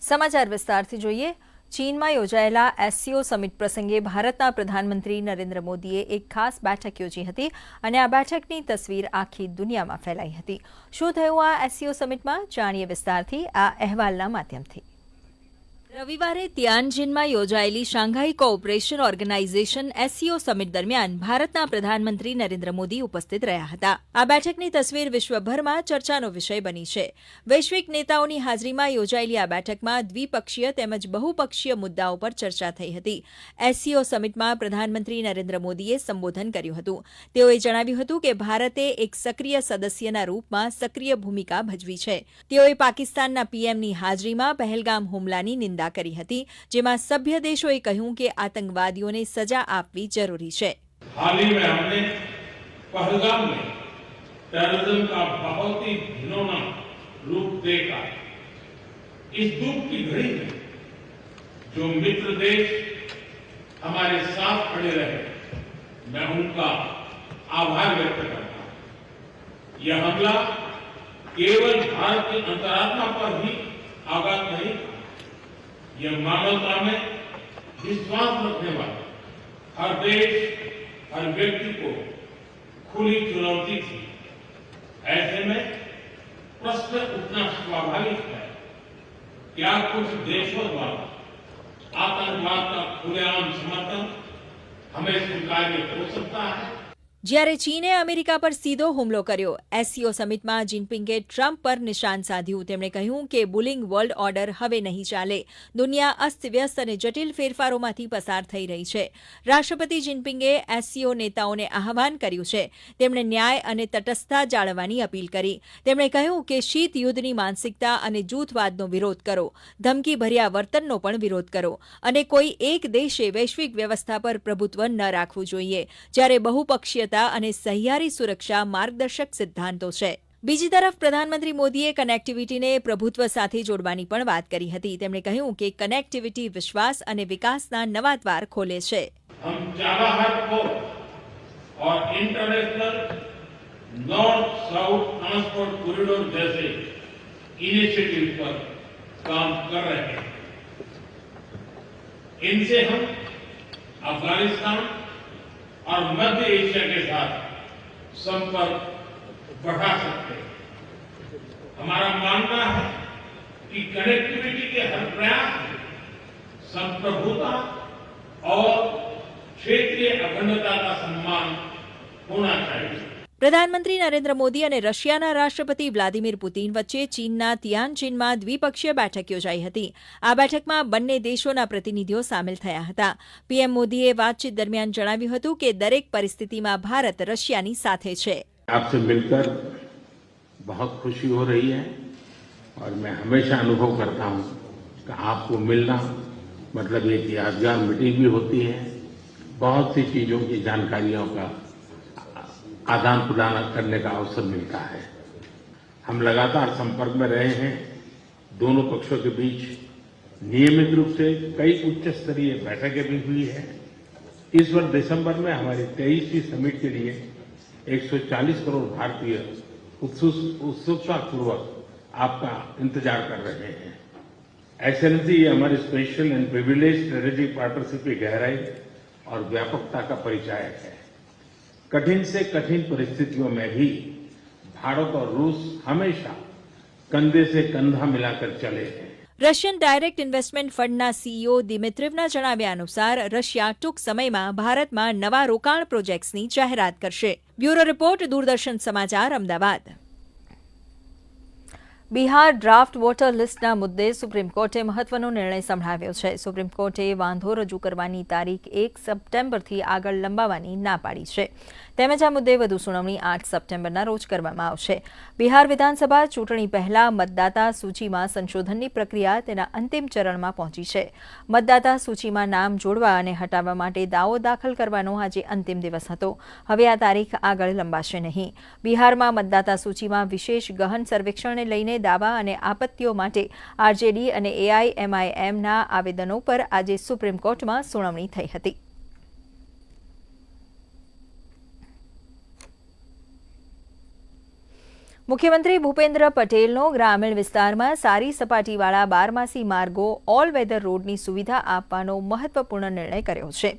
સમાચાર વિસ્તારથી જોઈએ। ચીનમાં યોજાયેલા એસસીઓ સમિટ પ્રસંગે ભારતના પ્રધાનમંત્રી નરેન્દ્ર મોદીએ એક ખાસ બેઠક યોજી હતી અને આ બેઠકની તસવીર આખી દુનિયામાં ફેલાઈ હતી। શું થયું આ એસસીઓ સમિટમાં? જાણીએ વિસ્તારથી આ અહેવાલના માધ્યમથી। રવિવારે તિયાનજિનમાં યોજાયેલી Shanghai cooperation organisation SCO summit દરમિયાન ભારતના પ્રધાનમંત્રી નરેન્દ્ર મોદી ઉપસ્થિત રહ્યા હતા। આ બેઠકની તસવીર વિશ્વભરમાં ચર્ચાનો વિષય બની છે। વૈશ્વિક નેતાઓની હાજરીમાં યોજાયેલી આ બેઠકમાં દ્વિપક્ષીય તેમજ બહુપક્ષીય મુદ્દાઓ પર ચર્ચા થઈ હતી। એસસીઓ સમિટમાં પ્રધાનમંત્રી નરેન્દ્ર મોદીએ સંબોધન કર્યું હતું। તેઓએ જણાવ્યું હતું કે ભારતે એક સક્રિય સદસ્યના રૂપમાં સક્રિય ભૂમિકા ભજવી છે। તેઓએ પાકિસ્તાનના પીએમની હાજરીમાં પહેલગામ હુમલાની નિંદા કરી હતી, જેમાં સભ્ય દેશોએ કહ્યું કે આતંકવાદીઓને સજા આપવી જરૂરી છે। हाल ही में हमने पहलगाम में टेररिज्म का बहुत ही घिनौना रूप देखा। इस दुख की घड़ी में जो मित्र देश हमारे साथ खड़े रहे, मैं उनका आभार व्यक्त करता हूं। यह हमला केवल भारत की अंतरात्मा पर ही आघात नहीं, यह मानवता में विश्वास रखने वाले हर देश, हर व्यक्ति को खुली चुनौती थी। ऐसे में प्रश्न उठना स्वाभाविक है, क्या कुछ देशों द्वारा आतंकवाद का खुलेआम समर्थन हमें स्वीकार्य हो सकता है? જ્યારે ચીને અમેરિકા પર સીધો હુમલો કર્યો, એસસીઓ સમિટમાં જિનપિંગે ટ્રમ્પ પર નિશાન સાધ્યું। તેમણે કહ્યું કે બુલિંગ વર્લ્ડ ઓર્ડર હવે નહીં ચાલે। દુનિયા અસ્તવ્યસ્ત અને જટિલ ફેરફારોમાંથી પસાર થઈ રહી છે। રાષ્ટ્રપતિ જિનપિંગે એસસીઓ નેતાઓને આહ્વાન કર્યું છે। તેમણે ન્યાય અને તટસ્થતા જાળવવાની અપીલ કરી। તેમણે કહ્યું કે શીત યુદ્ધની માનસિકતા અને જૂથવાદનો વિરોધ કરો, ધમકીભર્યા વર્તનનો પણ વિરોધ કરો અને કોઈ એક દેશે વૈશ્વિક વ્યવસ્થા પર પ્રભુત્વ ન રાખવું જોઈએ, જ્યારે બહુપક્ષીયતા અને સહિયારી સુરક્ષા માર્ગદર્શક સિદ્ધાંતો છે। બીજી તરફ પ્રધાનમંત્રી મોદીએ કનેક્ટિવિટીને પ્રભુત્વ સાથે જોડવાની પણ વાત કરી હતી। તેમણે કહ્યું કે કનેક્ટિવિટી વિશ્વાસ અને વિકાસના નવા દ્વાર ખોલે છે। हम चाबहार पोर्ट और international north south transport corridor जैसे इनिशिएटिव पर काम कर रहे हैं। इनसे हम अफगानिस्तान और मध्य एशिया के साथ संपर्क बढ़ा सकते हैं। हमारा मानना है कि कनेक्टिविटी के हर प्रयास में संप्रभुता और क्षेत्रीय अखंडता का सम्मान होना चाहिए। પ્રધાનમંત્રી નરેન્દ્ર મોદી અને રશિયાના રાષ્ટ્રપતિ વ્લાદિમીર પુતિન વચ્ચે ચીનના તિયાનજિનમાં દ્વિપક્ષીય બેઠક યોજાઈ હતી। આ બેઠકમાં બંને દેશોના પ્રતિનિધિઓ સામેલ થયા હતા। પીએમ મોદીએ વાતચીત દરમિયાન જણાવ્યું હતું કે દરેક પરિસ્થિતિમાં ભારત રશિયાની સાથે છે। आपसे मिलकर बहुत खुशी हो रही है और मैं हमेशा अनुभव करता हूं कि आपको मिलना मतलब एक यादगार मीटिंग भी होती है, बहुत सी चीजों की जानकारियों का आदान प्रदान करने का अवसर मिलता है। हम लगातार संपर्क में रहे हैं। दोनों पक्षों के बीच नियमित रूप से कई उच्च स्तरीय बैठकें भी हुई है। इस वर्ष दिसंबर में हमारी 23वीं समिट के लिए 140 करोड़ भारतीय उत्सुकतापूर्वक आपका इंतजार कर रहे हैं। एक्सेलेंसी, ये हमारी special and privilege strategic partnership की गहराई और व्यापकता का परिचायक है। कठिन से कठिन परिस्थितियों में भी भारत और रूस हमेशा कंधे से कंधा मिलाकर चले हैं। રશિયન ડાયરેક્ટ ઇન્વેસ્ટમેન્ટ ફંડના સીઈઓ દિમિત્રિવના જણાવ્યા અનુસાર રશિયા ટૂંક સમયમાં ભારતમાં નવા રોકાણ પ્રોજેક્ટ્સની જાહેરાત કરશે। બ્યુરો રિપોર્ટ, દૂરદર્શન સમાચાર, અમદાવાદ। બિહાર ડ્રાફ્ટ વોટર લિસ્ટના મુદ્દે સુપ્રીમ કોર્ટે મહત્વનો નિર્ણય સંભળાવ્યો છે। સુપ્રીમ કોર્ટે વાંધો રજૂ કરવાની તારીખ 1 સપ્ટેમ્બરથી આગળ લંબાવવાની ના પાડી છે, તેમજ આ મુદ્દે વધુ સુનાવણી 8 સપ્ટેમ્બરના રોજ કરવામાં આવશે। બિહાર વિધાનસભા ચૂંટણી પહેલા મતદાતા સૂચિમાં સંશોધનની પ્રક્રિયા તેના અંતિમ ચરણમાં પહોંચી છે। મતદાતા સૂચિમાં નામ જોડવા અને હટાવવા માટે દાવો દાખલ કરવાનો આજે અંતિમ દિવસ હતો। હવે આ તારીખ આગળ લંબાશે નહીં। બિહારમાં મતદાતા સૂચિમાં વિશેષ ગહન સર્વેક્ષણને લઈને દાવા અને આપત્તિઓ માટે આરજેડી અને એઆઈએમઆઈએમના આવેદનો પર આજે સુપ્રીમ કોર્ટમાં સુનાવણી થઈ હતી। મુખ્યમંત્રી ભૂપેન્દ્ર પટેલનો ગ્રામીણ વિસ્તારમાં સારી સપાટીવાળા બારમાસી માર્ગો ઓલ વેધર રોડની સુવિધા આપવાનો મહત્વપૂર્ણ નિર્ણય કર્યો છે,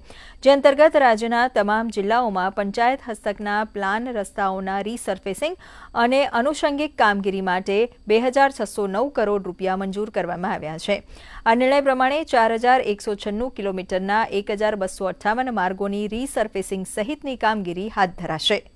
જે અંતર્ગત રાજ્યના તમામ જિલ્લાઓમાં પંચાયત હસ્તકના પ્લાન રસ્તાઓના રીસર્ફેસિંગ અને આનુષંગિક કામગીરી માટે 2,609 કરોડ રૂપિયા મંજૂર કરવામાં આવ્યા છે. આ નિર્ણય પ્રમાણે 4,196 કિલોમીટરના 1,258 માર્ગોની રીસર્ફેસિંગ સહિતની કામગીરી હાથ ધરાશે.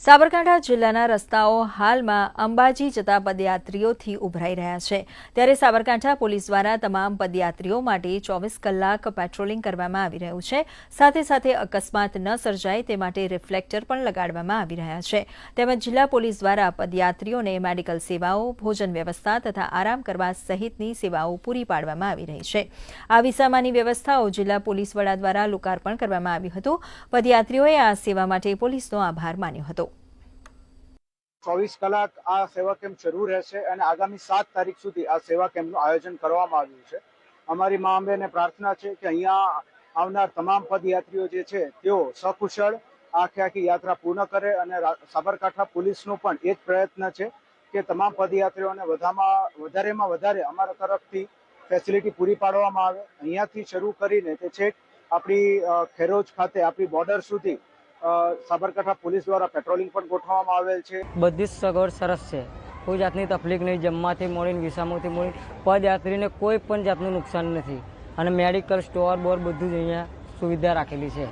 સાબરકાંઠા જિલ્લાના રસ્તાઓ હાલમાં અંબાજી જતા પદયાત્રીઓથી ઉભરાઈ રહ્યા છે, ત્યારે સાબરકાંઠા પોલીસ દ્વારા તમામ પદયાત્રીઓ માટે 24 કલાક પેટ્રોલિંગ કરવામાં આવી રહ્યું છે. સાથે સાથે અકસ્માત ન સર્જાય તે માટે રિફ્લેક્ટર પણ લગાડવામાં આવી રહ્યા છે. તેમજ જિલ્લા પોલીસ દ્વારા પદયાત્રીઓને મેડિકલ સેવાઓ, ભોજન વ્યવસ્થા તથા આરામ કરવા સહિતની સેવાઓ પૂરી પાડવામાં આવી રહી છે. આવી સામાન્ય વ્યવસ્થાઓ જિલ્લા પોલીસ વડા દ્વારા લોકાર્પણ કરવામાં આવ્યું હતું. પદયાત્રીઓએ આ સેવા માટે પોલીસનો આભાર માન્યો હતો. 24 કલાક આ સેવા કેમ્પ શરૂ રહેશે અને આગામી 7 તારીખ સુધી આ સેવા કેમ્પનું આયોજન કરવામાં આવ્યું છે. અમારી મા અંબેને પ્રાર્થના છે કે અહીંયા આવનાર તમામ પદયાત્રીઓ જે છે તેઓ સકુશળ આખી યાત્રા પૂર્ણ કરે અને સાબરકાંઠા પોલીસનો પણ એ જ પ્રયત્ન છે કે તમામ પદયાત્રીઓને વધારેમાં વધારે અમારા તરફથી ફેસિલિટી પૂરી પાડવામાં આવે. અહીંયાથી શરૂ કરીને તે છેક આપણી ખેરોજ ખાતે આપણી બોર્ડર સુધી સાબરકાંઠા પોલીસ દ્વારા પેટ્રોલિંગ પણ ગોઠવવામાં આવેલ છે. બધી જ સગવડ સરસ છે, કોઈ જાતની તકલીફ નહીં, જમવાથી મળીને વિસામોથી મળીને પદયાત્રીને કોઈ પણ જાતનું નુકસાન નથી અને મેડિકલ સ્ટોર બોર બધું જ અહીંયા સુવિધા રાખેલી છે.